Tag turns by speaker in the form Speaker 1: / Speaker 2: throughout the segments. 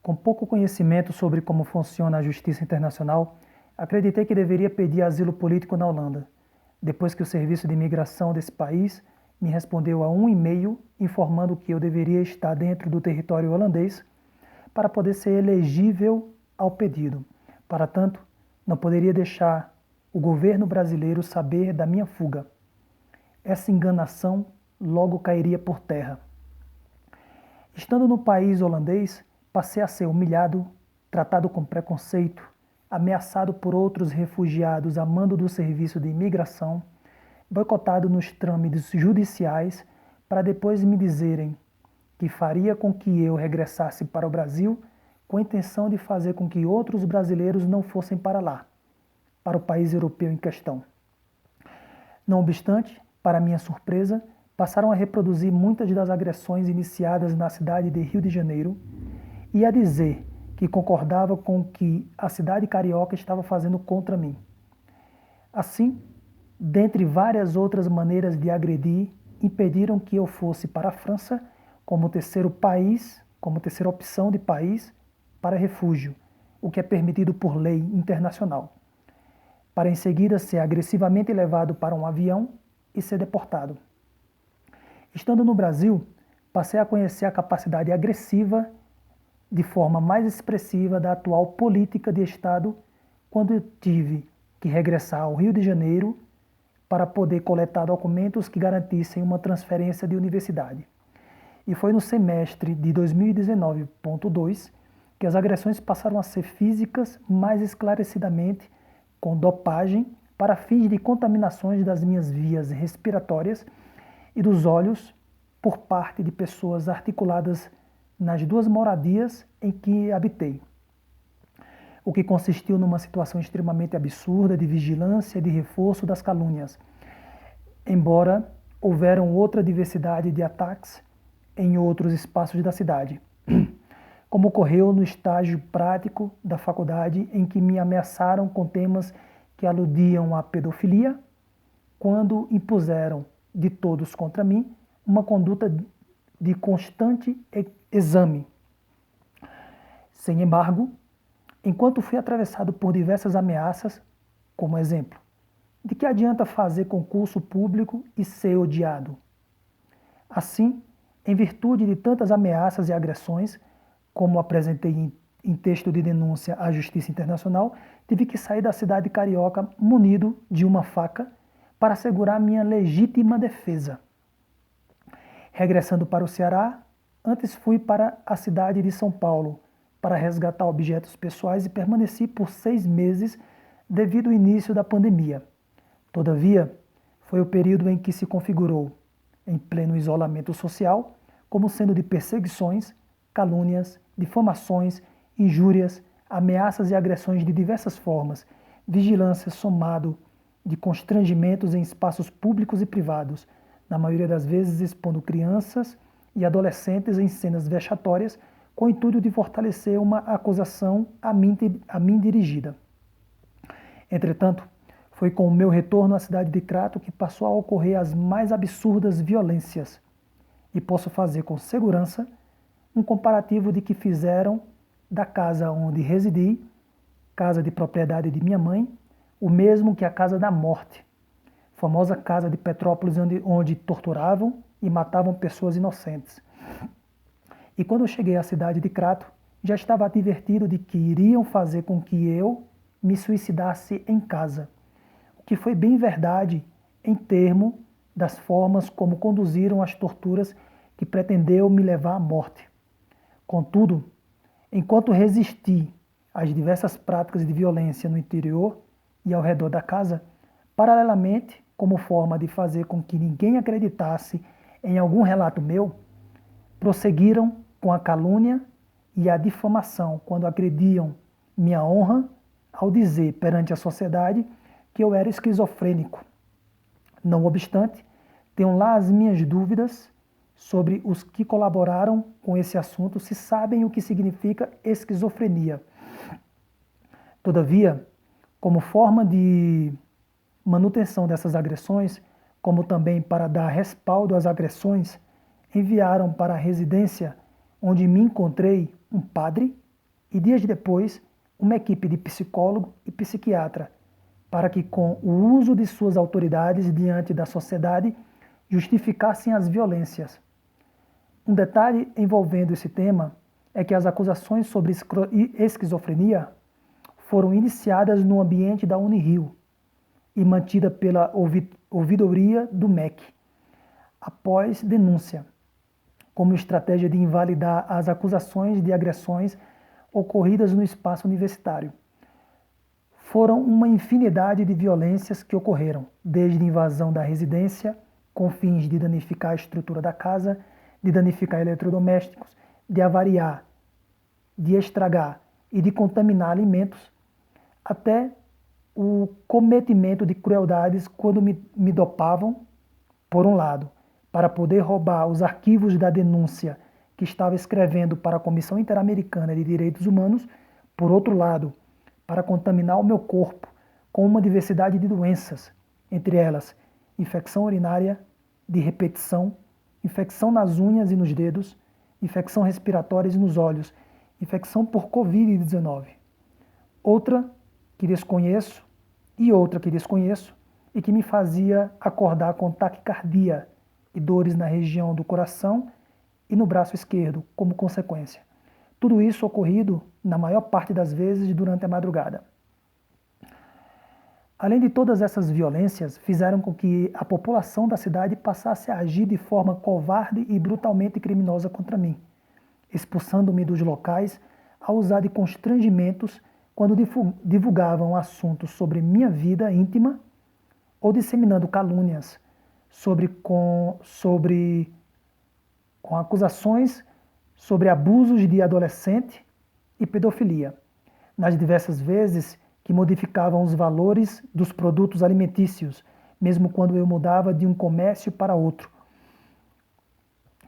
Speaker 1: Com pouco conhecimento sobre como funciona a justiça internacional, acreditei que deveria pedir asilo político na Holanda, depois que o serviço de imigração desse país me respondeu a um e-mail informando que eu deveria estar dentro do território holandês para poder ser elegível ao pedido. Para tanto, não poderia deixar o governo brasileiro saber da minha fuga. Essa enganação logo cairia por terra. Estando no país holandês, passei a ser humilhado, tratado com preconceito, ameaçado por outros refugiados a mando do serviço de imigração, boicotado nos trâmites judiciais para depois me dizerem que faria com que eu regressasse para o Brasil com a intenção de fazer com que outros brasileiros não fossem para lá, para o país europeu em questão. Não obstante, para minha surpresa, passaram a reproduzir muitas das agressões iniciadas na cidade de Rio de Janeiro e a dizer que concordava com o que a cidade carioca estava fazendo contra mim. Assim, dentre várias outras maneiras de agredir, impediram que eu fosse para a França como terceiro país, como terceira opção de país para refúgio, o que é permitido por lei internacional, para em seguida ser agressivamente levado para um avião e ser deportado. Estando no Brasil, passei a conhecer a capacidade agressiva de forma mais expressiva da atual política de Estado quando eu tive que regressar ao Rio de Janeiro para poder coletar documentos que garantissem uma transferência de universidade. E foi no semestre de 2019.2 que as agressões passaram a ser físicas mais esclarecidamente, com dopagem para fins de contaminações das minhas vias respiratórias e dos olhos por parte de pessoas articuladas nas duas moradias em que habitei, o que consistiu numa situação extremamente absurda de vigilância e de reforço das calúnias, embora houveram outra diversidade de ataques em outros espaços da cidade, como ocorreu no estágio prático da faculdade em que me ameaçaram com temas que aludiam à pedofilia, quando impuseram de todos contra mim uma conduta de constante exame. Sem embargo, enquanto fui atravessado por diversas ameaças, como exemplo, de que adianta fazer concurso público e ser odiado? Assim, em virtude de tantas ameaças e agressões, como apresentei em texto de denúncia à Justiça Internacional, tive que sair da cidade carioca munido de uma faca para assegurar minha legítima defesa. Regressando para o Ceará, antes fui para a cidade de São Paulo para resgatar objetos pessoais e permaneci por 6 meses devido ao início da pandemia. Todavia, foi o período em que se configurou, em pleno isolamento social, como sendo de perseguições, calúnias, difamações, injúrias, ameaças e agressões de diversas formas, vigilância somado de constrangimentos em espaços públicos e privados, na maioria das vezes expondo crianças e adolescentes em cenas vexatórias, com o intuito de fortalecer uma acusação a mim dirigida. Entretanto, foi com o meu retorno à cidade de Crato que passou a ocorrer as mais absurdas violências, e posso fazer com segurança um comparativo de que fizeram da casa onde residi, casa de propriedade de minha mãe, o mesmo que a Casa da Morte, famosa casa de Petrópolis onde torturavam e matavam pessoas inocentes. E quando eu cheguei à cidade de Crato, já estava advertido de que iriam fazer com que eu me suicidasse em casa, o que foi bem verdade em termo das formas como conduziram as torturas que pretendeu me levar à morte. Contudo, enquanto resisti às diversas práticas de violência no interior e ao redor da casa, paralelamente, como forma de fazer com que ninguém acreditasse em algum relato meu, prosseguiram com a calúnia e a difamação quando agrediam minha honra ao dizer perante a sociedade que eu era esquizofrênico. Não obstante, tenho lá as minhas dúvidas sobre os que colaboraram com esse assunto, se sabem o que significa esquizofrenia. Todavia, como forma de manutenção dessas agressões, como também para dar respaldo às agressões, enviaram para a residência onde me encontrei um padre e dias depois, uma equipe de psicólogo e psiquiatra, para que, com o uso de suas autoridades diante da sociedade, justificassem as violências. Um detalhe envolvendo esse tema é que as acusações sobre esquizofrenia foram iniciadas no ambiente da Unirio e mantida pela ouvidoria do MEC, após denúncia, como estratégia de invalidar as acusações de agressões ocorridas no espaço universitário. Foram uma infinidade de violências que ocorreram, desde invasão da residência, com fins de danificar a estrutura da casa, de danificar eletrodomésticos, de avariar, de estragar e de contaminar alimentos, até o cometimento de crueldades quando me dopavam, por um lado, para poder roubar os arquivos da denúncia que estava escrevendo para a Comissão Interamericana de Direitos Humanos, por outro lado, para contaminar o meu corpo com uma diversidade de doenças, entre elas infecção urinária de repetição, infecção nas unhas e nos dedos, infecção respiratória e nos olhos, infecção por Covid-19. Outra que desconheço e que me fazia acordar com taquicardia e dores na região do coração e no braço esquerdo, como consequência. Tudo isso ocorrido, na maior parte das vezes, durante a madrugada. Além de todas essas violências, fizeram com que a população da cidade passasse a agir de forma covarde e brutalmente criminosa contra mim, expulsando-me dos locais a usar de constrangimentos quando divulgavam assuntos sobre minha vida íntima ou disseminando calúnias com acusações sobre abusos de adolescente e pedofilia, nas diversas vezes que modificavam os valores dos produtos alimentícios, mesmo quando eu mudava de um comércio para outro,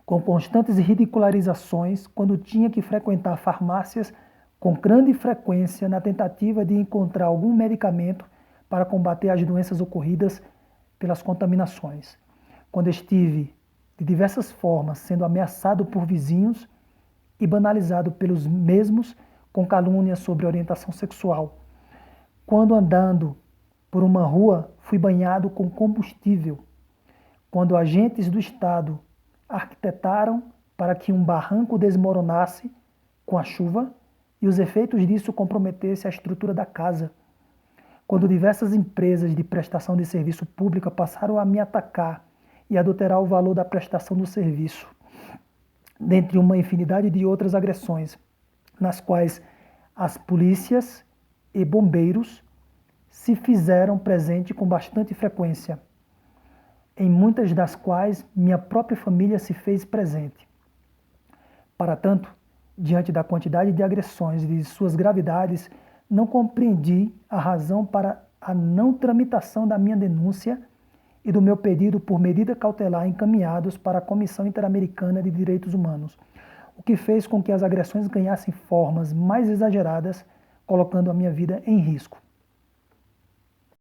Speaker 1: com constantes ridicularizações quando tinha que frequentar farmácias com grande frequência na tentativa de encontrar algum medicamento para combater as doenças ocorridas pelas contaminações. Quando estive, de diversas formas, sendo ameaçado por vizinhos e banalizado pelos mesmos com calúnias sobre orientação sexual. Quando andando por uma rua, fui banhado com combustível. Quando agentes do Estado arquitetaram para que um barranco desmoronasse com a chuva e os efeitos disso comprometessem a estrutura da casa. Quando diversas empresas de prestação de serviço pública passaram a me atacar e adulterar o valor da prestação do serviço, dentre uma infinidade de outras agressões, nas quais as polícias e bombeiros se fizeram presente com bastante frequência, em muitas das quais minha própria família se fez presente. Para tanto, diante da quantidade de agressões e de suas gravidades, não compreendi a razão para a não tramitação da minha denúncia e do meu pedido por medida cautelar encaminhados para a Comissão Interamericana de Direitos Humanos, o que fez com que as agressões ganhassem formas mais exageradas, colocando a minha vida em risco.